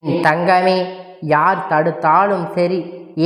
என் தங்கமே, யார் தடுத்தாலும் சரி,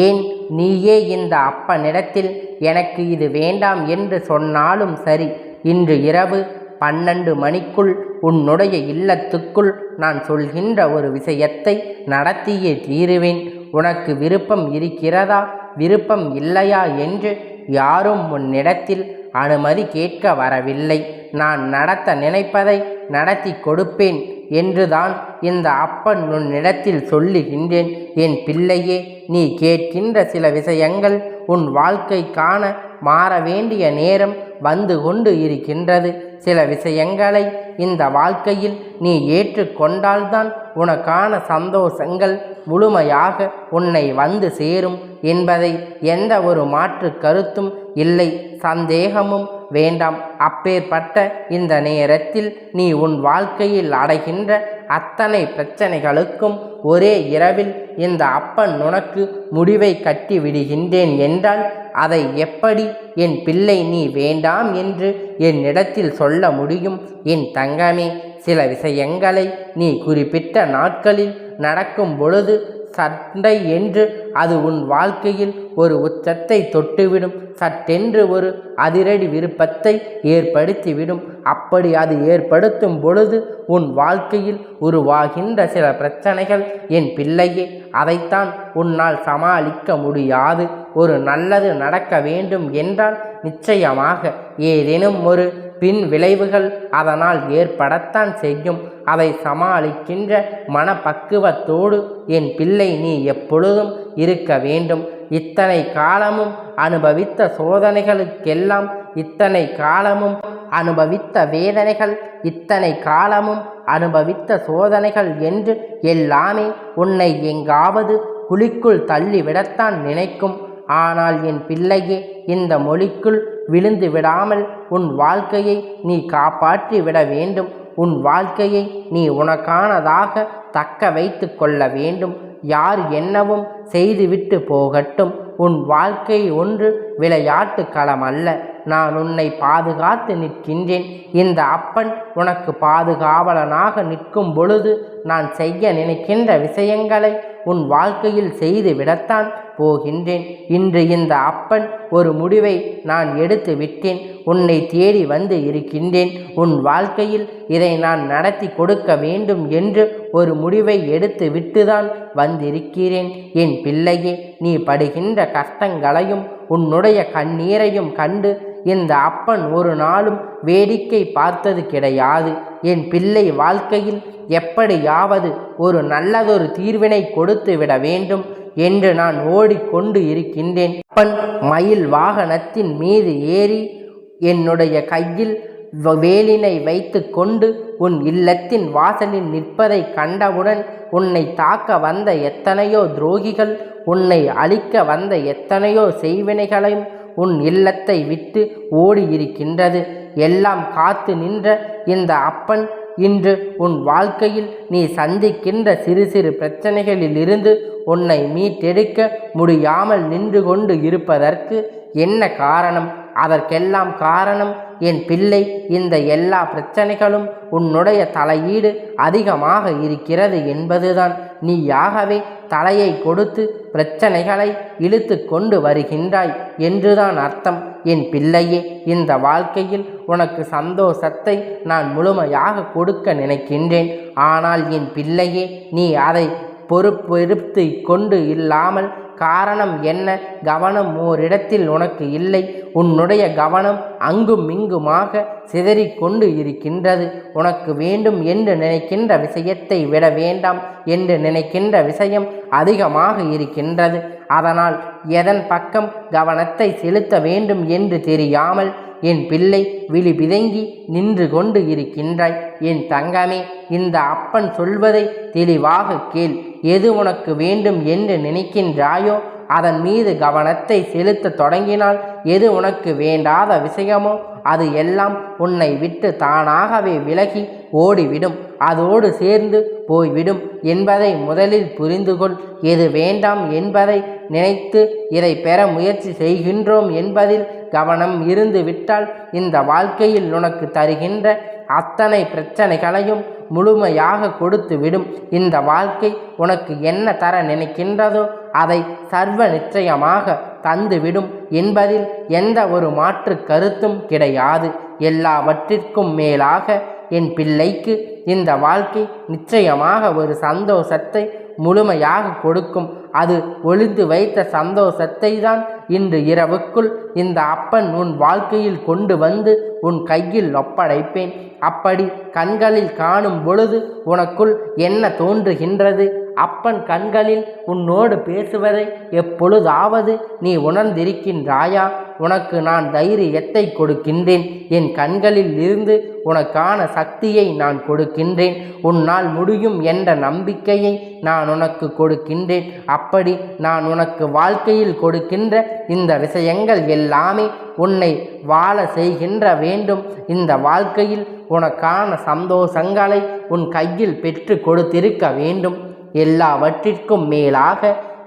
ஏன் நீயே இந்த அப்பனிடத்தில் எனக்கு இது வேண்டாம் என்று சொன்னாலும் சரி, இன்று இரவு 12 மணிக்குள் உன்னுடைய இல்லத்துக்குள் நான் சொல்கின்ற ஒரு விஷயத்தை நடத்தியே தீருவேன். உனக்கு விருப்பம் இருக்கிறதா, விருப்பம் இல்லையா என்று யாரும் உன்னிடத்தில் அனுமதி கேட்க வரவில்லை. நான் நடத்த நினைப்பதை நடத்தி கொடுப்பேன் என்றுதான் இந்த அப்பன் உன்னிடத்தில் சொல்லுகின்றேன். என் பிள்ளையே, நீ கேட்கின்ற சில விஷயங்கள் உன் வாழ்க்கைக்கான மாற வேண்டிய நேரம் வந்து கொண்டு இருக்கின்றது. சில விஷயங்களை இந்த வாழ்க்கையில் நீ ஏற்றுக்கொண்டால்தான் உனக்கான சந்தோஷங்கள் முழுமையாக உன்னை வந்து சேரும் என்பதை எந்த ஒரு மாற்று கருத்தும் இல்லை, சந்தேகமும் வேண்டாம். அப்பேற்பட்ட இந்த நேரத்தில் நீ உன் வாழ்க்கையில் அடைகின்ற அத்தனை பிரச்சனைகளுக்கும் ஒரே இரவில் இந்த அப்பன் உனக்கு முடிவை கட்டி விடுகின்றேன் என்றால் அதை எப்படி என் பிள்ளை நீ வேண்டாம் என்று என்னிடத்தில் சொல்ல முடியும்? என் தங்கமே, சில விஷயங்களை நீ குறிப்பிட்ட நாட்களில் நடக்கும் பொழுது சட்டை என்று அது உன் வாழ்க்கையில் ஒரு உச்சத்தை தொட்டுவிடும். சட்டென்று ஒரு அதிரடி விருப்பத்தை ஏற்படுத்திவிடும். அப்படி அது ஏற்படுத்தும் பொழுது உன் வாழ்க்கையில் உருவாகின்ற சில பிரச்சனைகள் என் பிள்ளையே, அதைத்தான் உன்னால் சமாளிக்க முடியாது. ஒரு நல்லது நடக்க வேண்டும் என்றால் நிச்சயமாக ஏதேனும் ஒரு பின் விளைவுகள் அதனால் ஏற்படத்தான் செய்யும். அதை சமாளிக்கின்ற மனப்பக்குவத்தோடு என் பிள்ளை நீ எப்பொழுதும் இருக்க வேண்டும். இத்தனை காலமும் அனுபவித்த சோதனைகளுக்கெல்லாம், இத்தனை காலமும் அனுபவித்த வேதனைகள், இத்தனை காலமும் அனுபவித்த சோதனைகள் என்று எல்லாமே உன்னை எங்காவது குழிக்குள் தள்ளிவிடத்தான் நினைக்கும். ஆனால் என் பிள்ளையே, இந்த மொழிக்குள் விழுந்து விடாமல் உன் வாழ்க்கையை நீ காப்பாற்றி விட வேண்டும். உன் வாழ்க்கையை நீ உனக்கானதாக தக்க வைத்து கொள்ள வேண்டும். யார் என்னவும் செய்துவிட்டு போகட்டும். உன் வாழ்க்கை ஒன்று விளையாட்டு களம் அல்ல. நான் உன்னை பாதுகாத்து நிற்கின்றேன். இந்த அப்பன் உனக்கு பாதுகாவலனாக நிற்கும் பொழுது நான் செய்ய நினைக்கின்ற விஷயங்களை உன் வாழ்க்கையில் செய்து விடத்தான் போகின்றேன். இன்று இந்த அப்பன் ஒரு முடிவை நான் எடுத்து விட்டேன். உன்னை தேடி வந்து இருக்கின்றேன். உன் வாழ்க்கையில் இதை நான் நடத்தி கொடுக்க வேண்டும் என்று ஒரு முடிவை எடுத்து விட்டுதான் வந்திருக்கிறேன். என் பிள்ளையே, நீ படுகின்ற கஷ்டங்களையும் உன்னுடைய கண்ணீரையும் கண்டு இந்த அப்பன் ஒரு நாளும் வேடிக்கை பார்த்தது கிடையாது. என் பிள்ளை வாழ்க்கையில் எப்படியாவது ஒரு நல்லதொரு தீர்வினை கொடுத்து விட வேண்டும் என்று நான் ஓடிக்கொண்டு இருக்கின்றேன். அப்பன் மயில் வாகனத்தின் மீது ஏறி என்னுடைய கையில் வேலினை வைத்து கொண்டு உன் இல்லத்தின் வாசலில் நிற்பதை கண்டவுடன் உன்னை தாக்க வந்த எத்தனையோ துரோகிகள், உன்னை அழிக்க வந்த எத்தனையோ செய்வினைகளையும் உன் இல்லத்தை விட்டு ஓடியிருக்கின்றது. எல்லாம் காத்து நின்ற இந்த அப்பன் இன்று உன் வாழ்க்கையில் நீ சந்திக்கின்ற சிறு சிறு பிரச்சனைகளிலிருந்து உன்னை மீட்டெடுக்க முடியாமல் நின்று கொண்டு இருப்பதற்கு என்ன காரணம்? அதற்கெல்லாம் காரணம் என் பிள்ளை, இந்த எல்லா பிரச்சனைகளும் உன்னுடைய தலையீடு அதிகமாக இருக்கிறது என்பதுதான். நீயாகவே தலையை கொடுத்து பிரச்சனைகளை இழுத்து கொண்டு வருகின்றாய் என்றுதான் அர்த்தம். என் பிள்ளையே, இந்த வாழ்க்கையில் உனக்கு சந்தோஷத்தை நான் முழுமையாக கொடுக்க நினைக்கின்றேன். ஆனால் என் பிள்ளையே, நீ அதை பொறுப்பெடுத்து கொண்டு இல்லாமல் காரணம் என்ன? கவனம் ஓரிடத்தில் உனக்கு இல்லை. உன்னுடைய கவனம் அங்கும் இங்குமாக சிதறிக்கொண்டு இருக்கின்றது. உனக்கு வேண்டும் என்று நினைக்கின்ற விஷயத்தை விட வேண்டாம் என்று நினைக்கின்ற விஷயம் அதிகமாக இருக்கின்றது. அதனால் எதன் பக்கம் கவனத்தை செலுத்த வேண்டும் என்று தெரியாமல் என் பிள்ளை விழி பிதங்கி நின்று கொண்டு இருக்கின்றாய். என் தங்கமே, இந்த அப்பன் சொல்வதை தெளிவாக கேள். எது உனக்கு வேண்டும் என்று நினைக்கின்றாயோ அதன் மீது கவனத்தை செலுத்த தொடங்கினால், எது உனக்கு வேண்டாத விஷயமோ அது எல்லாம் உன்னை விட்டு தானாகவே விலகி ஓடிவிடும், அதோடு சேர்ந்து போய்விடும் என்பதை முதலில் புரிந்துகொள். எது வேண்டாம் என்பதை நினைத்து இதை பெற முயற்சி செய்கின்றோம் என்பதில் கவனம் இருந்து விட்டால் இந்த வாழ்க்கையில் உனக்கு தருகின்ற அத்தனை பிரச்சனைகளையும் முழுமையாக கொடுத்து விடும். இந்த வாழ்க்கை உனக்கு என்ன தர நினைக்கின்றதோ அதை சர்வ நிச்சயமாக தந்துவிடும் என்பதில் எந்த ஒரு மாற்று கருத்தும் கிடையாது. எல்லாவற்றிற்கும் மேலாக என் பிள்ளைக்கு இந்த வாழ்க்கை நிச்சயமாக ஒரு சந்தோஷத்தை முழுமையாக கொடுக்கும். அது ஒளிந்து வைத்த சந்தோஷத்தை தான் இன்று இரவுக்குள் இந்த அப்பன் உன் வாழ்க்கையில் கொண்டு வந்து உன் கையில் ஒப்படைப்பேன். அப்படி கண்களில் காணும் பொழுது உனக்குள் என்ன தோன்றுகின்றது? அப்பன் கண்களில் உன்னோடு பேசுவதை எப்பொழுதாவது நீ உணர்ந்திருக்கின்றாயா? உனக்கு நான் தைரியத்தை கொடுக்கின்றேன். என் கண்களில் இருந்து உனக்கான சக்தியை நான் கொடுக்கின்றேன். உன்னால் முடியும் என்ற நம்பிக்கையை நான் உனக்கு கொடுக்கின்றேன். அப்படி நான் உனக்கு வாழ்க்கையில் கொடுக்கின்ற இந்த விஷயங்கள் எல்லாமே உன்னை வாழ செய்கின்ற வேண்டும். இந்த வாழ்க்கையில் உனக்கான சந்தோஷங்களை உன் கையில் பெற்று கொடுத்திருக்க வேண்டும். எல்லாவற்றிற்கும் மேலாக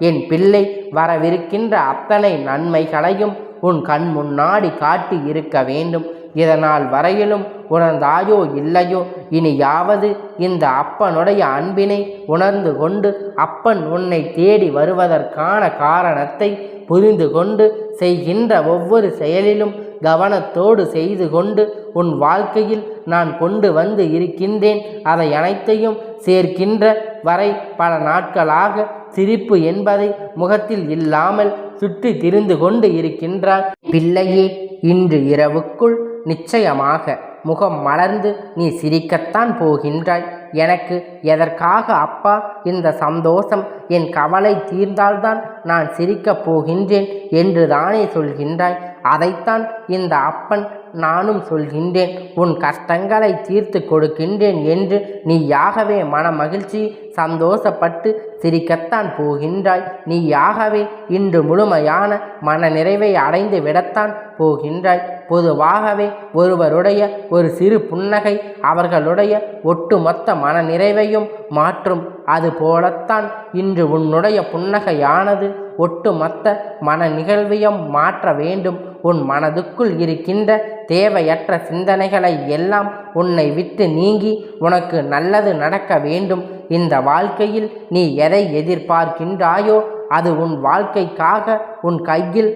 என் பிள்ளை வரவிருக்கின்ற அத்தனை நன்மைகளையும் உன் கண் முன்னாடி காட்டி இருக்க வேண்டும். இதனால் வரையிலும் உணர்ந்தாயோ இல்லையோ, இனியாவது இந்த அப்பனுடைய அன்பினை உணர்ந்து கொண்டு அப்பன் உன்னை தேடி வருவதற்கான காரணத்தை புரிந்து கொண்டு செய்கின்ற ஒவ்வொரு செயலிலும் கவனத்தோடு செய்து கொண்டு உன் வாழ்க்கையில் நான் கொண்டு வந்து இருக்கின்றேன். அதை அனைத்தையும் சேர்க்கின்ற வரை பல நாட்களாக சிரிப்பு என்பதை முகத்தில் இல்லாமல் சுற்றி திரிந்து கொண்டு இருக்கின்றார். பிள்ளையே, இன்று இரவுக்குள் நிச்சயமாக முகம் மலர்ந்து நீ சிரிக்கத்தான் போகின்றாய். எனக்கு எதற்காக அப்பா இந்த சந்தோஷம், என் கவலை தீர்ந்தால்தான் நான் சிரிக்கப் போகின்றேன் என்று தானே சொல்கின்றாய். அதைத்தான் இந்த அப்பன் நானும் சொல்கின்றேன். உன் கஷ்டங்களை தீர்த்து கொடுக்கின்றேன் என்று நீயாகவே மன மகிழ்ச்சி சந்தோஷப்பட்டு சிரிக்கத்தான் போகின்றாய். நீயாகவே இன்று முழுமையான மன நிறைவை அடைந்து விடத்தான் போகின்றாய். பொதுவாகவே ஒருவருடைய ஒரு சிறு புன்னகை அவர்களுடைய ஒட்டுமொத்த மன நிறைவையும் மாற்றும். அதுபோலத்தான் இன்று உன்னுடைய புன்னகையானது ஒட்டுமொத்த மன நிகழ்வையும் மாற்ற வேண்டும். உன் மனதுக்குள் இருக்கின்ற தேவையற்ற சிந்தனைகளை எல்லாம் உன்னை விட்டு நீங்கி உனக்கு நல்லது நடக்க வேண்டும். இந்த வாழ்க்கையில் நீ எதை எதிர்பார்க்கின்றாயோ அது உன் வாழ்க்கைக்காக உன் கையில்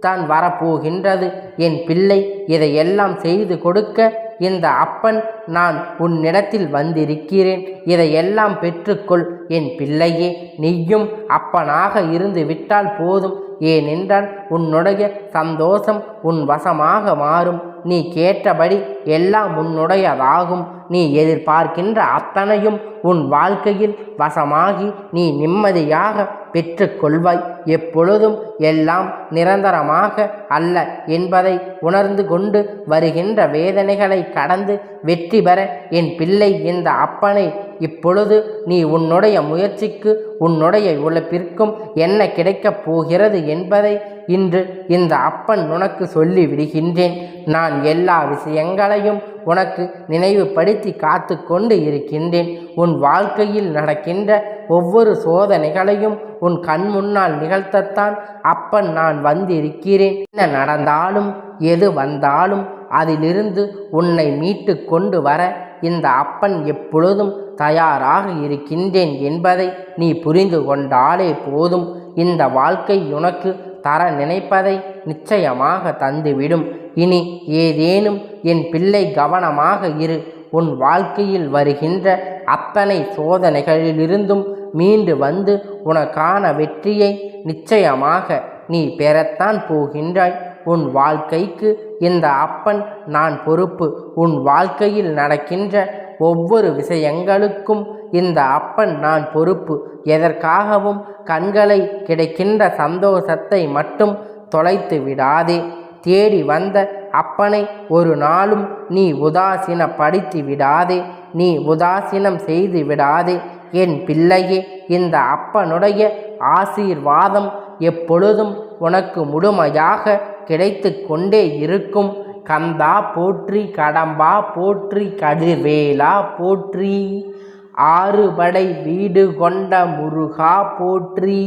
தான் வரப்போகின்றது. என் பிள்ளை, இதையெல்லாம் செய்து கொடுக்க இந்த அப்பன் நான் உன்னிடத்தில் வந்திருக்கிறேன். இதையெல்லாம் பெற்றுக்கொள். என் பிள்ளையே, நீயும் அப்பனாக இருந்து விட்டால் போதும். ஏனென்றால் உன்னுடைய சந்தோஷம் உன் வசமாக மாறும். நீ கேட்டபடி எல்லாம் உன்னுடையதாகும். நீ எதிர்பார்க்கின்ற அத்தனையும் உன் வாழ்க்கையில் வசமாகி நீ நிம்மதியாக பெற்றுக்கொள்வாய். எப்பொழுதும் எல்லாம் நிரந்தரமாக அல்ல என்பதை உணர்ந்து கொண்டு வருகின்ற வேதனைகளை கடந்து வெற்றி பெற என் பிள்ளை இந்த அப்பனை இப்பொழுது நீ உன்னுடைய முயற்சிக்கு உன்னுடைய உழைப்பிற்கும் என்ன கிடைக்கப் போகிறது என்பதை இன்று இந்த அப்பன் உனக்கு சொல்லி விடுகின்றேன். நான் எல்லா விஷயங்களையும் உனக்கு நினைவுபடுத்தி காத்து கொண்டு இருக்கின்றேன். உன் வாழ்க்கையில் நடக்கின்ற ஒவ்வொரு சோதனைகளையும் உன் கண் முன்னால் நிகழ்த்தத்தான் அப்பன் நான் வந்திருக்கிறேன். என்ன நடந்தாலும் எது வந்தாலும் அதிலிருந்து உன்னை மீட்டு கொண்டு வர இந்த அப்பன் எப்பொழுதும் தயாராக இருக்கின்றேன் என்பதை நீ புரிந்து கொண்டாலே போதும். இந்த வாழ்க்கை உனக்கு தர நினைப்பதை நிச்சயமாக தந்துவிடும். இனி ஏதேனும் என் பிள்ளை கவனமாக இரு. உன் வாழ்க்கையில் வருகின்ற அத்தனை சோதனைகளிலிருந்தும் மீண்டு வந்து உனக்கான வெற்றியை நிச்சயமாக நீ பெறத்தான் போகின்றாய். உன் வாழ்க்கைக்கு இந்த அப்பன் நான் பொறுப்பு. உன் வாழ்க்கையில் நடக்கின்ற ஒவ்வொரு விஷயங்களுக்கும் இந்த அப்பன் நான் பொறுப்பு. எதற்காகவும் கண்களை கிடைக்கின்ற சந்தோஷத்தை மட்டும் தொலைத்து விடாதே. தேடி வந்த அப்பனை ஒரு நாளும் நீ உதாசீனப்படுத்தி விடாதே. நீ உதாசீனம் செய்து விடாதே. என் பிள்ளையே, இந்த அப்பனுடைய ஆசீர்வாதம் எப்பொழுதும் உனக்கு முழுமையாக கிடைத்து கொண்டே இருக்கும். கந்தா போற்றி, கடம்பா போற்றி, கதிர்வேலா போற்றி, ஆறுபடை வீடு கொண்ட முருகா போற்றி.